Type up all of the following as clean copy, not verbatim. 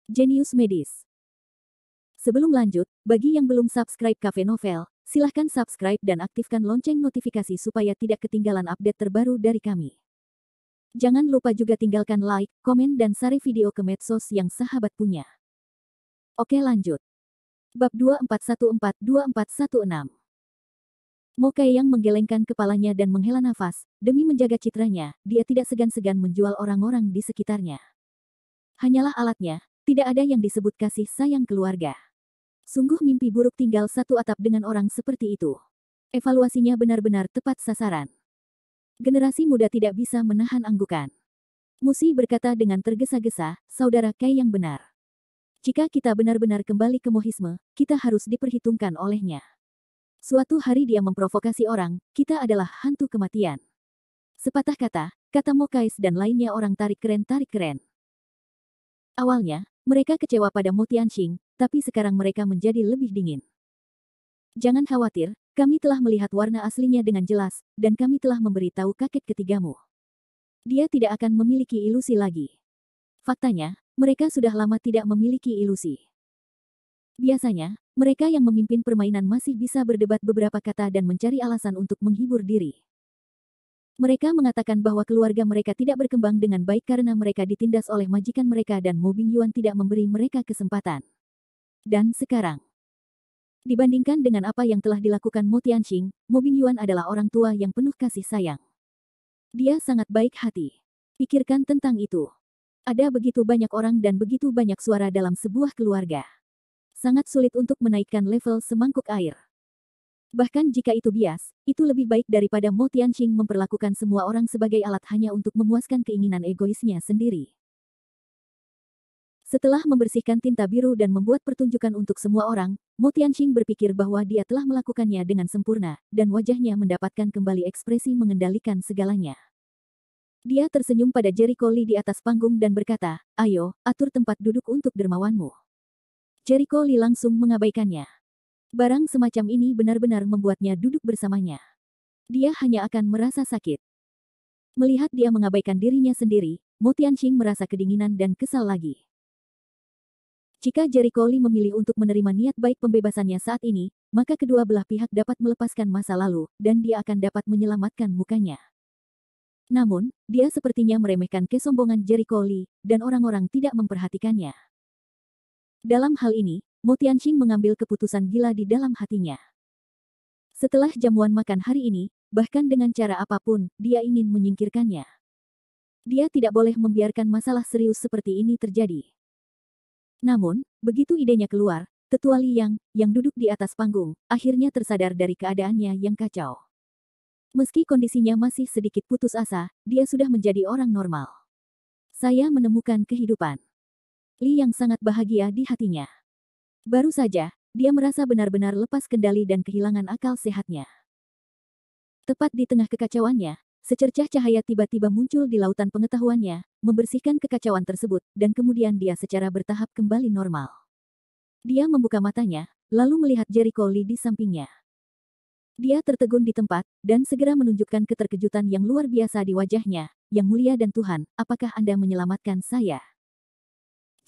Jenius Medis. Sebelum lanjut, bagi yang belum subscribe Cafe Novel, silahkan subscribe dan aktifkan lonceng notifikasi supaya tidak ketinggalan update terbaru dari kami. Jangan lupa juga tinggalkan like, komen dan share video ke medsos yang sahabat punya. Oke lanjut. Bab 2414-2416. Mo Kaeyang menggelengkan kepalanya dan menghela nafas, demi menjaga citranya, dia tidak segan-segan menjual orang-orang di sekitarnya. Hanyalah alatnya, tidak ada yang disebut kasih sayang keluarga. Sungguh mimpi buruk tinggal satu atap dengan orang seperti itu. Evaluasinya benar-benar tepat sasaran. Generasi muda tidak bisa menahan anggukan. Musi berkata dengan tergesa-gesa, saudara Kaeyang benar. Jika kita benar-benar kembali ke mohisme, kita harus diperhitungkan olehnya. Suatu hari dia memprovokasi orang, kita adalah hantu kematian. Sepatah kata, kata Mokais dan lainnya orang tarik keren. Awalnya, mereka kecewa pada Mo Tianxing, tapi sekarang mereka menjadi lebih dingin. Jangan khawatir, kami telah melihat warna aslinya dengan jelas, dan kami telah memberitahu kakek ketigamu. Dia tidak akan memiliki ilusi lagi. Faktanya, mereka sudah lama tidak memiliki ilusi. Biasanya, mereka yang memimpin permainan masih bisa berdebat beberapa kata dan mencari alasan untuk menghibur diri. Mereka mengatakan bahwa keluarga mereka tidak berkembang dengan baik karena mereka ditindas oleh majikan mereka dan Mo Bingyuan tidak memberi mereka kesempatan. Dan sekarang, dibandingkan dengan apa yang telah dilakukan Mo Tianxing, Mo Bingyuan adalah orang tua yang penuh kasih sayang. Dia sangat baik hati. Pikirkan tentang itu. Ada begitu banyak orang dan begitu banyak suara dalam sebuah keluarga. Sangat sulit untuk menaikkan level semangkuk air. Bahkan jika itu bias, itu lebih baik daripada Mo Tianxing memperlakukan semua orang sebagai alat hanya untuk memuaskan keinginan egoisnya sendiri. Setelah membersihkan tinta biru dan membuat pertunjukan untuk semua orang, Mo Tianxing berpikir bahwa dia telah melakukannya dengan sempurna, dan wajahnya mendapatkan kembali ekspresi mengendalikan segalanya. Dia tersenyum pada Jericho Lee di atas panggung dan berkata, ayo, atur tempat duduk untuk dermawanmu. Jericho Lee langsung mengabaikannya. Barang semacam ini benar-benar membuatnya duduk bersamanya. Dia hanya akan merasa sakit. Melihat dia mengabaikan dirinya sendiri, Mo Tianxing merasa kedinginan dan kesal lagi. Jika Jericho Lee memilih untuk menerima niat baik pembebasannya saat ini, maka kedua belah pihak dapat melepaskan masa lalu, dan dia akan dapat menyelamatkan mukanya. Namun, dia sepertinya meremehkan kesombongan Jericho Lee, dan orang-orang tidak memperhatikannya. Dalam hal ini, Mo Tianxing mengambil keputusan gila di dalam hatinya. Setelah jamuan makan hari ini, bahkan dengan cara apapun, dia ingin menyingkirkannya. Dia tidak boleh membiarkan masalah serius seperti ini terjadi. Namun, begitu idenya keluar, Tetua Li yang duduk di atas panggung, akhirnya tersadar dari keadaannya yang kacau. Meski kondisinya masih sedikit putus asa, dia sudah menjadi orang normal. Saya menemukan kehidupan. Li yang sangat bahagia di hatinya. Baru saja, dia merasa benar-benar lepas kendali dan kehilangan akal sehatnya. Tepat di tengah kekacauannya, secercah cahaya tiba-tiba muncul di lautan pengetahuannya, membersihkan kekacauan tersebut, dan kemudian dia secara bertahap kembali normal. Dia membuka matanya, lalu melihat Jericho Lee di sampingnya. Dia tertegun di tempat, dan segera menunjukkan keterkejutan yang luar biasa di wajahnya. Yang mulia dan Tuhan, apakah Anda menyelamatkan saya?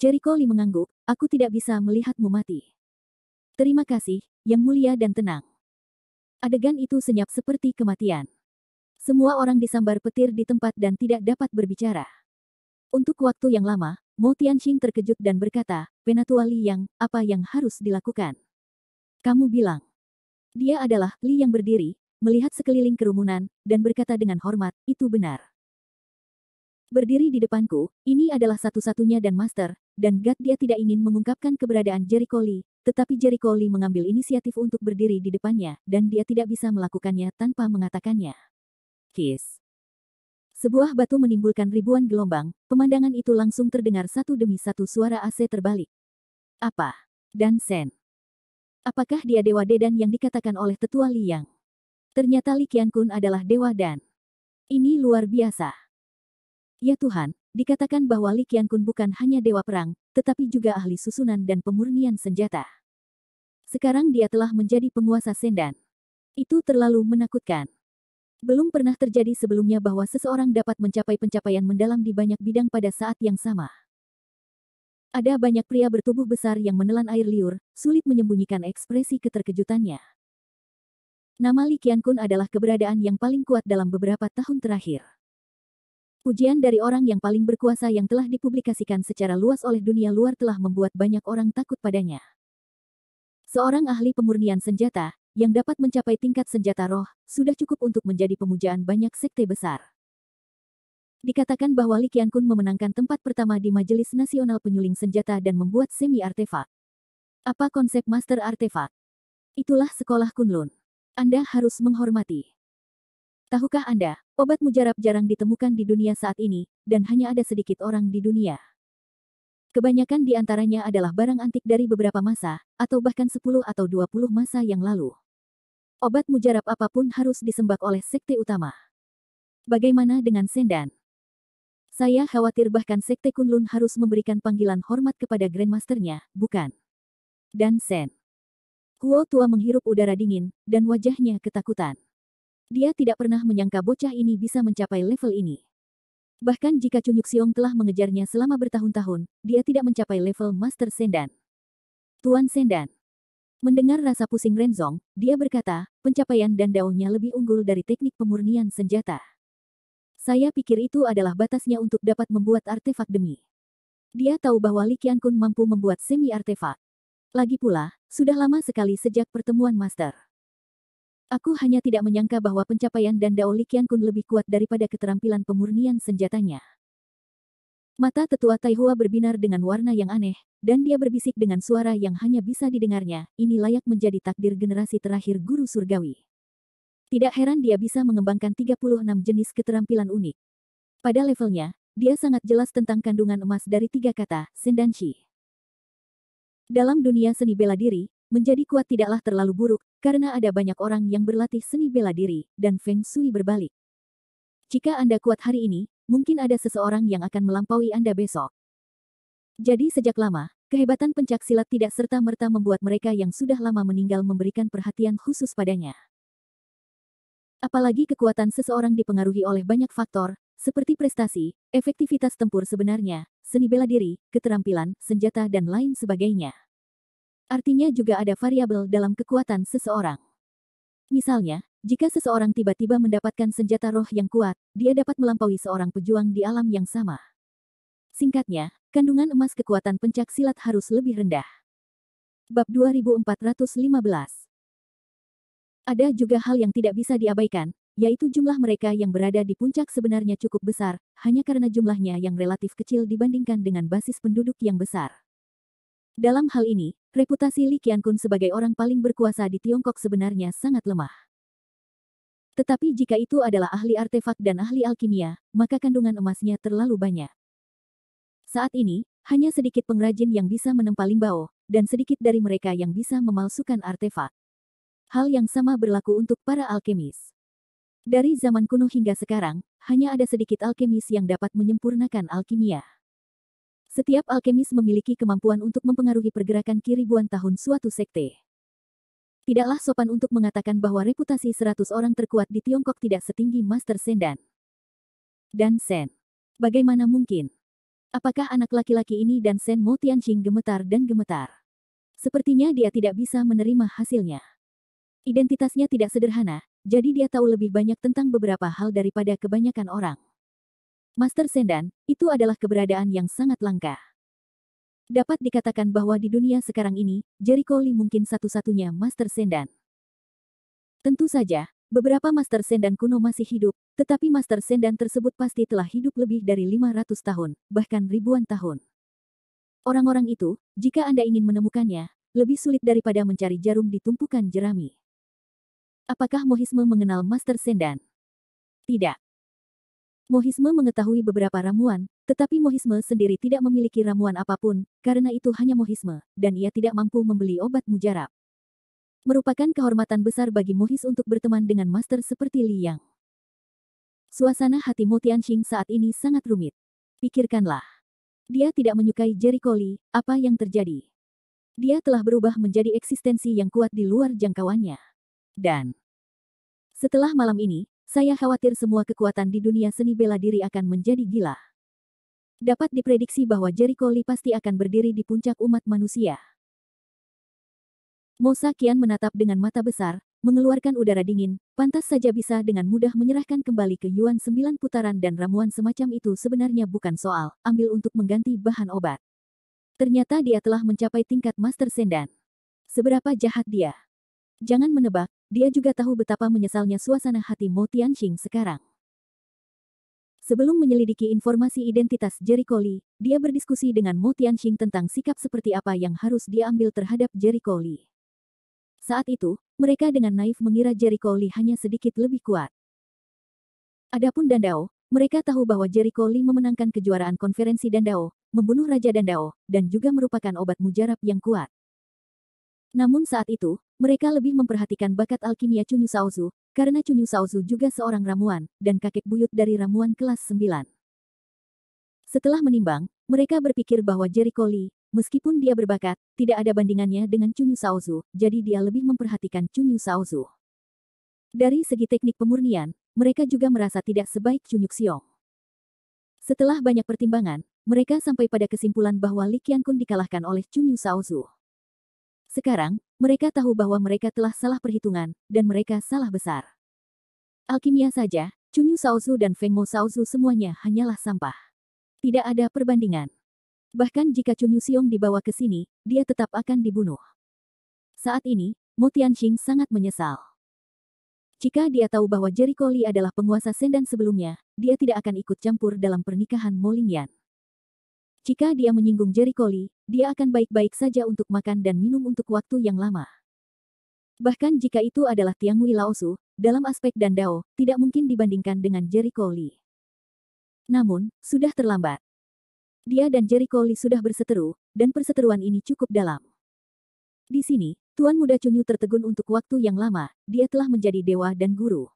Jericho Lee mengangguk, aku tidak bisa melihatmu mati. Terima kasih, yang mulia dan tenang. Adegan itu senyap seperti kematian. Semua orang disambar petir di tempat dan tidak dapat berbicara. Untuk waktu yang lama, Mo Tianxing terkejut dan berkata, Penatua Li Yang, apa yang harus dilakukan? Kamu bilang. Dia adalah Li yang berdiri, melihat sekeliling kerumunan, dan berkata dengan hormat, itu benar. Berdiri di depanku, ini adalah satu-satunya dan master, dan God dia tidak ingin mengungkapkan keberadaan Jericho Lee, tetapi Jericho Lee mengambil inisiatif untuk berdiri di depannya, dan dia tidak bisa melakukannya tanpa mengatakannya. Kiss. Sebuah batu menimbulkan ribuan gelombang, pemandangan itu langsung terdengar satu demi satu suara AC terbalik. Apa? Dan Sen. Apakah dia Dewa Dedan yang dikatakan oleh Tetua Li Yang? Ternyata Li Qiankun adalah Dewa Dan. Ini luar biasa. Ya Tuhan, dikatakan bahwa Li Qiankun bukan hanya dewa perang, tetapi juga ahli susunan dan pemurnian senjata. Sekarang dia telah menjadi penguasa Sendan. Itu terlalu menakutkan. Belum pernah terjadi sebelumnya bahwa seseorang dapat mencapai pencapaian mendalam di banyak bidang pada saat yang sama. Ada banyak pria bertubuh besar yang menelan air liur, sulit menyembunyikan ekspresi keterkejutannya. Nama Li Qiankun adalah keberadaan yang paling kuat dalam beberapa tahun terakhir. Pujian dari orang yang paling berkuasa yang telah dipublikasikan secara luas oleh dunia luar telah membuat banyak orang takut padanya. Seorang ahli pemurnian senjata, yang dapat mencapai tingkat senjata roh, sudah cukup untuk menjadi pemujaan banyak sekte besar. Dikatakan bahwa Li Qiankun memenangkan tempat pertama di Majelis Nasional Penyuling Senjata dan membuat semi-artefak. Apa konsep master artefak? Itulah sekolah Kunlun. Anda harus menghormati. Tahukah Anda, obat mujarab jarang ditemukan di dunia saat ini, dan hanya ada sedikit orang di dunia. Kebanyakan di antaranya adalah barang antik dari beberapa masa, atau bahkan 10 atau 20 masa yang lalu. Obat mujarab apapun harus disembah oleh sekte utama. Bagaimana dengan Sendan? Saya khawatir bahkan sekte Kunlun harus memberikan panggilan hormat kepada Grandmasternya, bukan? Dan Sen. Huo tua menghirup udara dingin, dan wajahnya ketakutan. Dia tidak pernah menyangka bocah ini bisa mencapai level ini. Bahkan jika Cunyuk Xiong telah mengejarnya selama bertahun-tahun, dia tidak mencapai level Master Sendan. Tuan Sendan. Mendengar rasa pusing Renzong, dia berkata, pencapaian dan daunnya lebih unggul dari teknik pemurnian senjata. Saya pikir itu adalah batasnya untuk dapat membuat artefak demi. Dia tahu bahwa Li Qiankun mampu membuat semi-artefak. Lagi pula, sudah lama sekali sejak pertemuan Master. Aku hanya tidak menyangka bahwa pencapaian dan Dao Li Qiankun lebih kuat daripada keterampilan pemurnian senjatanya. Mata tetua Taihua berbinar dengan warna yang aneh, dan dia berbisik dengan suara yang hanya bisa didengarnya, ini layak menjadi takdir generasi terakhir guru surgawi. Tidak heran dia bisa mengembangkan 36 jenis keterampilan unik. Pada levelnya, dia sangat jelas tentang kandungan emas dari 3 kata, Sendanshi. Dalam dunia seni bela diri, menjadi kuat tidaklah terlalu buruk, karena ada banyak orang yang berlatih seni bela diri, dan Feng Shui berbalik. Jika Anda kuat hari ini, mungkin ada seseorang yang akan melampaui Anda besok. Jadi sejak lama, kehebatan pencak silat tidak serta-merta membuat mereka yang sudah lama meninggal memberikan perhatian khusus padanya. Apalagi kekuatan seseorang dipengaruhi oleh banyak faktor, seperti prestasi, efektivitas tempur sebenarnya, seni bela diri, keterampilan, senjata dan lain sebagainya. Artinya juga ada variabel dalam kekuatan seseorang. Misalnya, jika seseorang tiba-tiba mendapatkan senjata roh yang kuat, dia dapat melampaui seorang pejuang di alam yang sama. Singkatnya, kandungan emas kekuatan pencak silat harus lebih rendah. Bab 2415. Ada juga hal yang tidak bisa diabaikan, yaitu jumlah mereka yang berada di puncak sebenarnya cukup besar, hanya karena jumlahnya yang relatif kecil dibandingkan dengan basis penduduk yang besar. Dalam hal ini, reputasi Li Qiankun sebagai orang paling berkuasa di Tiongkok sebenarnya sangat lemah. Tetapi jika itu adalah ahli artefak dan ahli alkimia, maka kandungan emasnya terlalu banyak. Saat ini, hanya sedikit pengrajin yang bisa menempa Lingbao, dan sedikit dari mereka yang bisa memalsukan artefak. Hal yang sama berlaku untuk para alkemis. Dari zaman kuno hingga sekarang, hanya ada sedikit alkemis yang dapat menyempurnakan alkimia. Setiap alkemis memiliki kemampuan untuk mempengaruhi pergerakan ki ribuan tahun suatu sekte. Tidaklah sopan untuk mengatakan bahwa reputasi 100 orang terkuat di Tiongkok tidak setinggi Master Sendan. Dan Sen. Bagaimana mungkin? Apakah anak laki-laki ini dan Sen Mo Tianqing gemetar dan gemetar? Sepertinya dia tidak bisa menerima hasilnya. Identitasnya tidak sederhana, jadi dia tahu lebih banyak tentang beberapa hal daripada kebanyakan orang. Master Sendan, itu adalah keberadaan yang sangat langka. Dapat dikatakan bahwa di dunia sekarang ini, Jericho Lee mungkin satu-satunya Master Sendan. Tentu saja, beberapa Master Sendan kuno masih hidup, tetapi Master Sendan tersebut pasti telah hidup lebih dari 500 tahun, bahkan ribuan tahun. Orang-orang itu, jika Anda ingin menemukannya, lebih sulit daripada mencari jarum di tumpukan jerami. Apakah Mohisme mengenal Master Sendan? Tidak. Mohisme mengetahui beberapa ramuan, tetapi Mohisme sendiri tidak memiliki ramuan apapun, karena itu hanya Mohisme, dan ia tidak mampu membeli obat mujarab. Merupakan kehormatan besar bagi Mohis untuk berteman dengan master seperti Li Yang. Suasana hati Mo Tianqing saat ini sangat rumit. Pikirkanlah. Dia tidak menyukai Jericho Lee, apa yang terjadi? Dia telah berubah menjadi eksistensi yang kuat di luar jangkauannya. Dan setelah malam ini, saya khawatir semua kekuatan di dunia seni bela diri akan menjadi gila. Dapat diprediksi bahwa Jericho Lee pasti akan berdiri di puncak umat manusia. Mo Sakian menatap dengan mata besar, mengeluarkan udara dingin, pantas saja bisa dengan mudah menyerahkan kembali ke Yuan 9 putaran dan ramuan semacam itu sebenarnya bukan soal, ambil untuk mengganti bahan obat. Ternyata dia telah mencapai tingkat Master Sendan. Seberapa jahat dia? Jangan menebak, dia juga tahu betapa menyesalnya suasana hati Mo Tianxing sekarang. Sebelum menyelidiki informasi identitas Jericho Lee, dia berdiskusi dengan Mo Tianxing tentang sikap seperti apa yang harus dia ambil terhadap Jericho Lee. Saat itu, mereka dengan naif mengira Jericho Lee hanya sedikit lebih kuat. Adapun Dandao, mereka tahu bahwa Jericho Lee memenangkan kejuaraan konferensi Dandao, membunuh Raja Dandao, dan juga merupakan obat mujarab yang kuat. Namun saat itu, mereka lebih memperhatikan bakat alkimia Chunyu Shaozu, karena Chunyu Shaozu juga seorang ramuan, dan kakek buyut dari ramuan kelas 9. Setelah menimbang, mereka berpikir bahwa Jericho Lee, meskipun dia berbakat, tidak ada bandingannya dengan Chunyu Shaozu, jadi dia lebih memperhatikan Chunyu Shaozu. Dari segi teknik pemurnian, mereka juga merasa tidak sebaik Chunyu Xiong. Setelah banyak pertimbangan, mereka sampai pada kesimpulan bahwa Li Qiankun dikalahkan oleh Chunyu Shaozu. Sekarang, mereka tahu bahwa mereka telah salah perhitungan, dan mereka salah besar. Alkimia saja, Chunyu Shaozu dan Feng Mo Shaozu semuanya hanyalah sampah. Tidak ada perbandingan. Bahkan jika Chunyu Xiong dibawa ke sini, dia tetap akan dibunuh. Saat ini, Mo Tianxing sangat menyesal. Jika dia tahu bahwa Jericho Lee adalah penguasa Sendan sebelumnya, dia tidak akan ikut campur dalam pernikahan Mo Lingyan. Jika dia menyinggung Jericho Lee, dia akan baik-baik saja untuk makan dan minum untuk waktu yang lama. Bahkan jika itu adalah Tiangui Laosu, dalam aspek Dandao, tidak mungkin dibandingkan dengan Jericho Lee. Namun, sudah terlambat. Dia dan Jericho Lee sudah berseteru, dan perseteruan ini cukup dalam. Di sini, Tuan Muda Chunyu tertegun untuk waktu yang lama, dia telah menjadi dewa dan guru.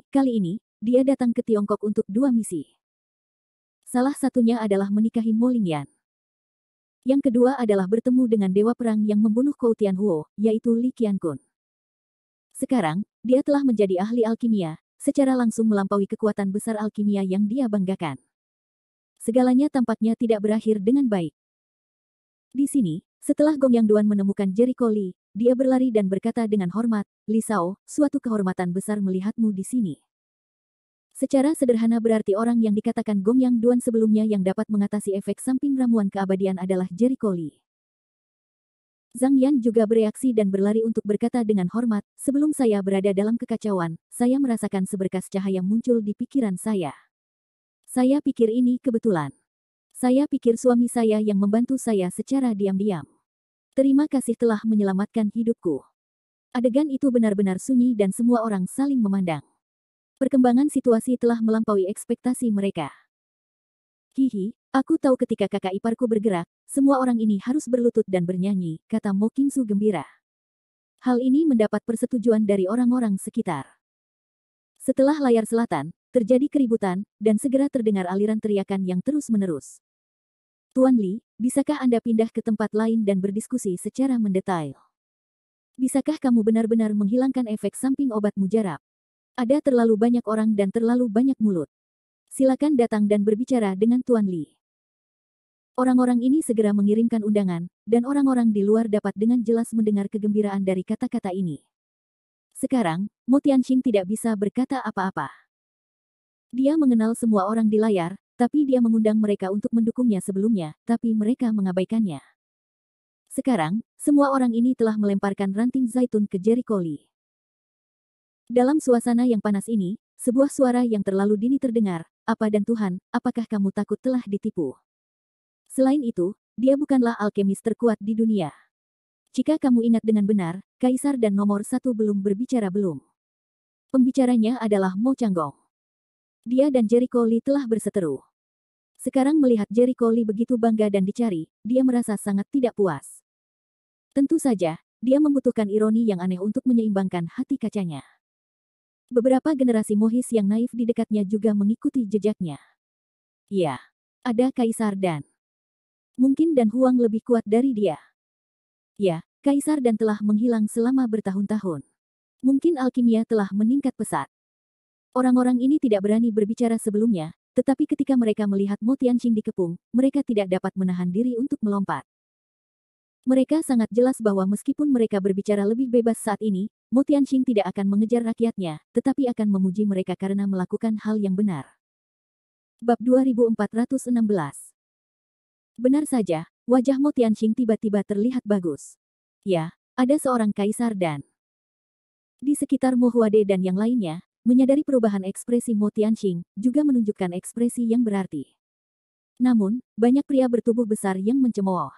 Kali ini, dia datang ke Tiongkok untuk 2 misi. Salah satunya adalah menikahi Mo Lingyan. Yang kedua adalah bertemu dengan dewa perang yang membunuh Kou Tianhuo, yaitu Li Qiankun. Sekarang, dia telah menjadi ahli alkimia, secara langsung melampaui kekuatan besar alkimia yang dia banggakan. Segalanya tampaknya tidak berakhir dengan baik. Di sini, setelah Gong Yang Duan menemukan Jericho Lee, dia berlari dan berkata dengan hormat, "Li Shao, suatu kehormatan besar melihatmu di sini." Secara sederhana berarti orang yang dikatakan Gong Yang Duan sebelumnya yang dapat mengatasi efek samping ramuan keabadian adalah Jericho Lee. Zhang Yan juga bereaksi dan berlari untuk berkata dengan hormat, "Sebelum saya berada dalam kekacauan, saya merasakan seberkas cahaya muncul di pikiran saya. Saya pikir ini kebetulan. Saya pikir suami saya yang membantu saya secara diam-diam. Terima kasih telah menyelamatkan hidupku." Adegan itu benar-benar sunyi dan semua orang saling memandang. Perkembangan situasi telah melampaui ekspektasi mereka. "Hihi, aku tahu ketika kakak iparku bergerak, semua orang ini harus berlutut dan bernyanyi," kata Mo Qingsu gembira. Hal ini mendapat persetujuan dari orang-orang sekitar. Setelah layar selatan, terjadi keributan, dan segera terdengar aliran teriakan yang terus-menerus. "Tuan Li, bisakah Anda pindah ke tempat lain dan berdiskusi secara mendetail? Bisakah kamu benar-benar menghilangkan efek samping obat mujarab? Ada terlalu banyak orang dan terlalu banyak mulut. Silakan datang dan berbicara dengan Tuan Li." Orang-orang ini segera mengirimkan undangan, dan orang-orang di luar dapat dengan jelas mendengar kegembiraan dari kata-kata ini. Sekarang, Mo Tianxing tidak bisa berkata apa-apa. Dia mengenal semua orang di layar, tapi dia mengundang mereka untuk mendukungnya sebelumnya, tapi mereka mengabaikannya. Sekarang, semua orang ini telah melemparkan ranting zaitun ke Jericho Lee. Dalam suasana yang panas ini, sebuah suara yang terlalu dini terdengar, "Apa dan Tuhan, apakah kamu takut telah ditipu? Selain itu, dia bukanlah alkemis terkuat di dunia. Jika kamu ingat dengan benar, Kaisar dan nomor 1 belum berbicara belum." Pembicaranya adalah Mo Changgong. Dia dan Jericho Lee telah berseteru. Sekarang melihat Jericho Lee begitu bangga dan dicari, dia merasa sangat tidak puas. Tentu saja, dia membutuhkan ironi yang aneh untuk menyeimbangkan hati kacanya. Beberapa generasi mohis yang naif di dekatnya juga mengikuti jejaknya. Ya, ada Kaisar Dan. Mungkin Dan Huang lebih kuat dari dia. Ya, Kaisar Dan telah menghilang selama bertahun-tahun. Mungkin alkimia telah meningkat pesat. Orang-orang ini tidak berani berbicara sebelumnya, tetapi ketika mereka melihat Mo Tianqing dikepung, mereka tidak dapat menahan diri untuk melompat. Mereka sangat jelas bahwa meskipun mereka berbicara lebih bebas saat ini, Mo Tianqing tidak akan mengejar rakyatnya, tetapi akan memuji mereka karena melakukan hal yang benar. Bab 2416. Benar saja, wajah Mo Tianqing tiba-tiba terlihat bagus. Ya, ada seorang kaisar dan di sekitar Mo Huade dan yang lainnya, menyadari perubahan ekspresi Mo Tianqing, juga menunjukkan ekspresi yang berarti. Namun, banyak pria bertubuh besar yang mencemooh.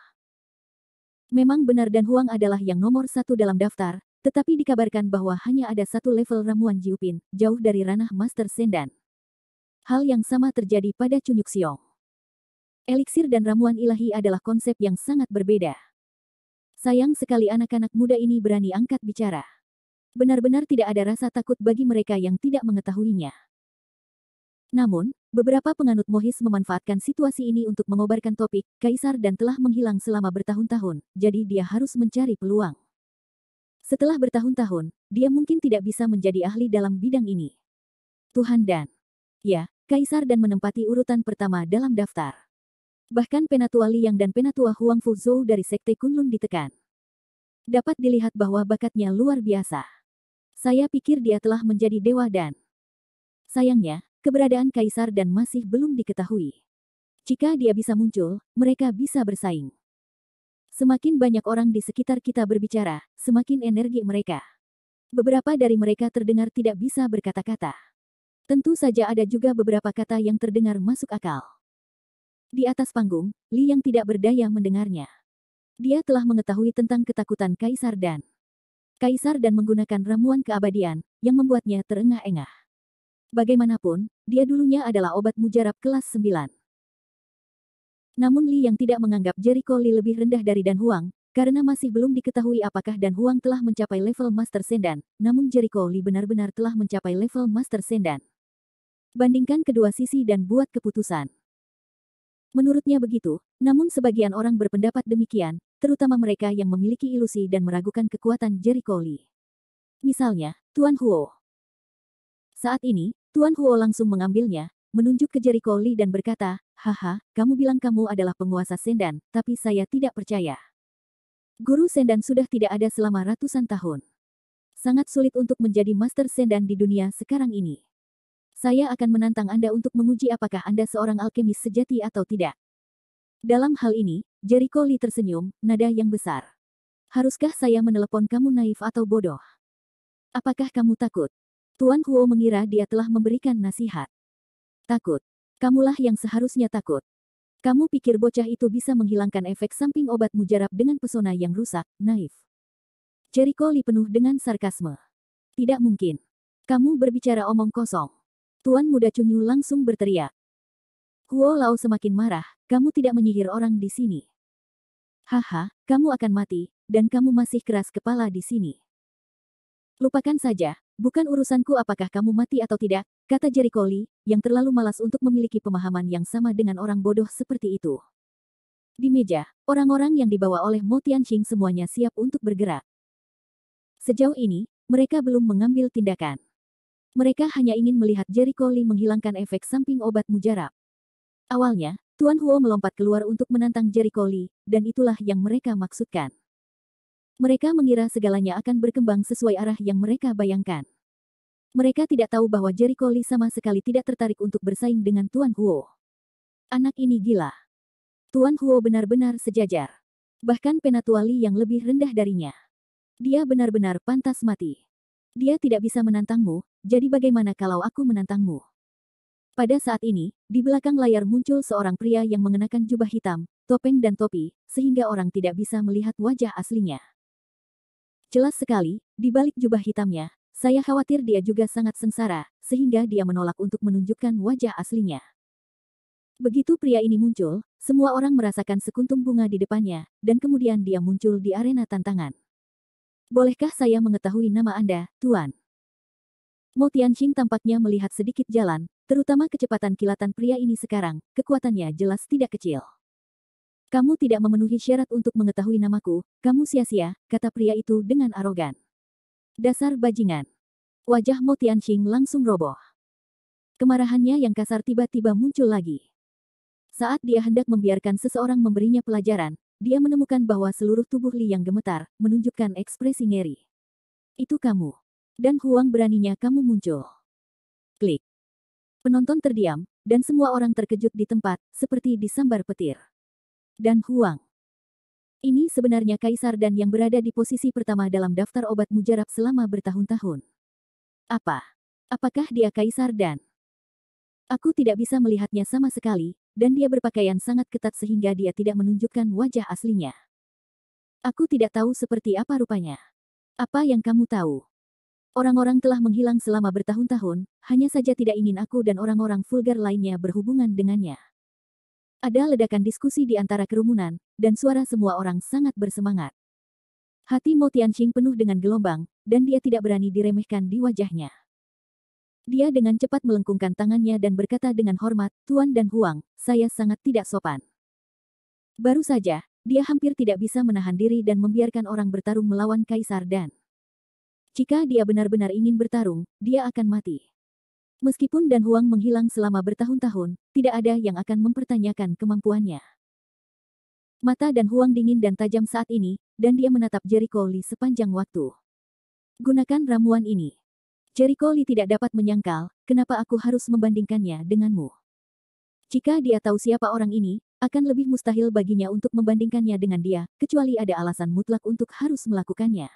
Memang benar Dan Huang adalah yang nomor satu dalam daftar, tetapi dikabarkan bahwa hanya ada satu level ramuan Jiupin, jauh dari ranah Master Sendan. Hal yang sama terjadi pada Cunyuk Xiong. Eliksir dan ramuan ilahi adalah konsep yang sangat berbeda. Sayang sekali anak-anak muda ini berani angkat bicara. Benar-benar tidak ada rasa takut bagi mereka yang tidak mengetahuinya. Namun, beberapa penganut Mohis memanfaatkan situasi ini untuk mengobarkan topik kaisar dan telah menghilang selama bertahun-tahun, jadi dia harus mencari peluang. Setelah bertahun-tahun, dia mungkin tidak bisa menjadi ahli dalam bidang ini. Tuhan dan ya, kaisar dan menempati urutan pertama dalam daftar. Bahkan Penatua Liang dan Penatua Huang Fuzhou dari Sekte Kunlun ditekan. Dapat dilihat bahwa bakatnya luar biasa. Saya pikir dia telah menjadi dewa dan sayangnya, keberadaan kaisar dan masih belum diketahui. Jika dia bisa muncul, mereka bisa bersaing. Semakin banyak orang di sekitar kita berbicara, semakin energi mereka. Beberapa dari mereka terdengar tidak bisa berkata-kata. Tentu saja ada juga beberapa kata yang terdengar masuk akal. Di atas panggung, Li yang tidak berdaya mendengarnya. Dia telah mengetahui tentang ketakutan kaisar dan menggunakan ramuan keabadian, yang membuatnya terengah-engah. Bagaimanapun, dia dulunya adalah obat mujarab kelas 9. Namun Li yang tidak menganggap Jericho Li lebih rendah dari Dan Huang, karena masih belum diketahui apakah Dan Huang telah mencapai level Master Sendan, namun Jericho Li benar-benar telah mencapai level Master Sendan. Bandingkan kedua sisi dan buat keputusan. Menurutnya begitu, namun sebagian orang berpendapat demikian, terutama mereka yang memiliki ilusi dan meragukan kekuatan Jericho Li. Misalnya, Tuan Huo. Saat ini, Tuan Huo langsung mengambilnya, menunjuk ke Jericho Li dan berkata, "Haha, kamu bilang kamu adalah penguasa Sendan, tapi saya tidak percaya. Guru Sendan sudah tidak ada selama ratusan tahun. Sangat sulit untuk menjadi Master Sendan di dunia sekarang ini. Saya akan menantang Anda untuk menguji apakah Anda seorang alkemis sejati atau tidak." Dalam hal ini, Jericho Li tersenyum, nada yang besar. "Haruskah saya menelepon kamu naif atau bodoh? Apakah kamu takut?" Tuan Huo mengira dia telah memberikan nasihat. "Takut? Kamulah yang seharusnya takut. Kamu pikir bocah itu bisa menghilangkan efek samping obat mujarab dengan pesona yang rusak, naif." Jericho Li penuh dengan sarkasme. "Tidak mungkin. Kamu berbicara omong kosong." Tuan Muda Cunyu langsung berteriak. Huo Lao semakin marah, "Kamu tidak menyihir orang di sini. Haha, kamu akan mati, dan kamu masih keras kepala di sini." "Lupakan saja, bukan urusanku apakah kamu mati atau tidak," kata Jericho Li, yang terlalu malas untuk memiliki pemahaman yang sama dengan orang bodoh seperti itu. Di meja, orang-orang yang dibawa oleh Mo Tianqing semuanya siap untuk bergerak. Sejauh ini, mereka belum mengambil tindakan. Mereka hanya ingin melihat Jericho Li menghilangkan efek samping obat mujarab. Awalnya, Tuan Huo melompat keluar untuk menantang Jericho Li, dan itulah yang mereka maksudkan. Mereka mengira segalanya akan berkembang sesuai arah yang mereka bayangkan. Mereka tidak tahu bahwa Jericho Li sama sekali tidak tertarik untuk bersaing dengan Tuan Huo. Anak ini gila. Tuan Huo benar-benar sejajar. Bahkan Penatua Li yang lebih rendah darinya. Dia benar-benar pantas mati. Dia tidak bisa menantangmu, jadi bagaimana kalau aku menantangmu? Pada saat ini, di belakang layar muncul seorang pria yang mengenakan jubah hitam, topeng dan topi, sehingga orang tidak bisa melihat wajah aslinya. Jelas sekali, di balik jubah hitamnya, saya khawatir dia juga sangat sengsara, sehingga dia menolak untuk menunjukkan wajah aslinya. Begitu pria ini muncul, semua orang merasakan sekuntum bunga di depannya, dan kemudian dia muncul di arena tantangan. "Bolehkah saya mengetahui nama Anda, Tuan?" Mo Tianqing tampaknya melihat sedikit jalan, terutama kecepatan kilatan pria ini sekarang, kekuatannya jelas tidak kecil. "Kamu tidak memenuhi syarat untuk mengetahui namaku, kamu sia-sia," kata pria itu dengan arogan. "Dasar bajingan." Wajah Mo Tianqing langsung roboh. Kemarahannya yang kasar tiba-tiba muncul lagi. Saat dia hendak membiarkan seseorang memberinya pelajaran, dia menemukan bahwa seluruh tubuh Li yang gemetar, menunjukkan ekspresi ngeri. Itu kamu. Dan Huang, beraninya kamu muncul. Klik. Penonton terdiam, dan semua orang terkejut di tempat, seperti disambar petir. Dan Huang. Ini sebenarnya kaisar Dan yang berada di posisi pertama dalam daftar obat mujarab selama bertahun-tahun. Apakah dia kaisar Dan? Aku tidak bisa melihatnya sama sekali, dan dia berpakaian sangat ketat sehingga dia tidak menunjukkan wajah aslinya. Aku tidak tahu seperti apa rupanya. Apa yang kamu tahu? Orang-orang telah menghilang selama bertahun-tahun, hanya saja tidak ingin aku dan orang-orang vulgar lainnya berhubungan dengannya. Ada ledakan diskusi di antara kerumunan, dan suara semua orang sangat bersemangat. Hati Mo Tianqing penuh dengan gelombang, dan dia tidak berani diremehkan di wajahnya. Dia dengan cepat melengkungkan tangannya dan berkata dengan hormat, "Tuan dan Huang, saya sangat tidak sopan." Baru saja, dia hampir tidak bisa menahan diri dan membiarkan orang bertarung melawan Kaisar Dan. Jika dia benar-benar ingin bertarung, dia akan mati. Meskipun Dan Huang menghilang selama bertahun-tahun, tidak ada yang akan mempertanyakan kemampuannya. Mata Dan Huang dingin dan tajam saat ini, dan dia menatap Jericho Lee sepanjang waktu. Gunakan ramuan ini. Jericho Lee tidak dapat menyangkal, kenapa aku harus membandingkannya denganmu. Jika dia tahu siapa orang ini, akan lebih mustahil baginya untuk membandingkannya dengan dia, kecuali ada alasan mutlak untuk harus melakukannya.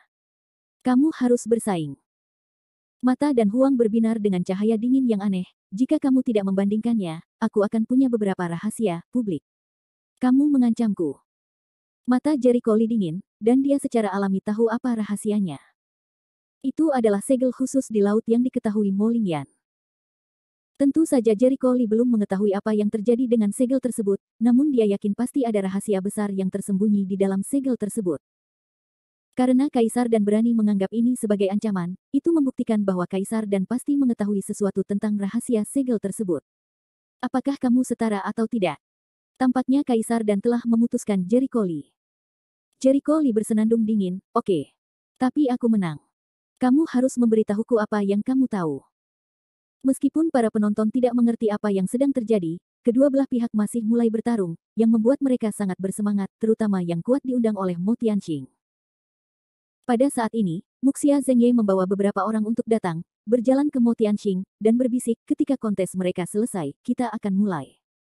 Kamu harus bersaing. Mata Dan Huang berbinar dengan cahaya dingin yang aneh. Jika kamu tidak membandingkannya, aku akan punya beberapa rahasia publik. Kamu mengancamku. Mata Jericho Lee dingin, dan dia secara alami tahu apa rahasianya. Itu adalah segel khusus di laut yang diketahui Mo Lingyan. Tentu saja Jericho Lee belum mengetahui apa yang terjadi dengan segel tersebut, namun dia yakin pasti ada rahasia besar yang tersembunyi di dalam segel tersebut. Karena Kaisar Dan berani menganggap ini sebagai ancaman, itu membuktikan bahwa Kaisar Dan pasti mengetahui sesuatu tentang rahasia segel tersebut. Apakah kamu setara atau tidak? Tampaknya Kaisar Dan telah memutuskan Jericho Lee. Jericho Lee bersenandung dingin, "Oke. Tapi aku menang. Kamu harus memberitahuku apa yang kamu tahu." Meskipun para penonton tidak mengerti apa yang sedang terjadi, kedua belah pihak masih mulai bertarung, yang membuat mereka sangat bersemangat, terutama yang kuat diundang oleh Mo Tianqing. Pada saat ini, Muxia Zhengye membawa beberapa orang untuk datang, berjalan ke Mo Tianqing, dan berbisik, "Ketika kontes mereka selesai, kita akan mulai."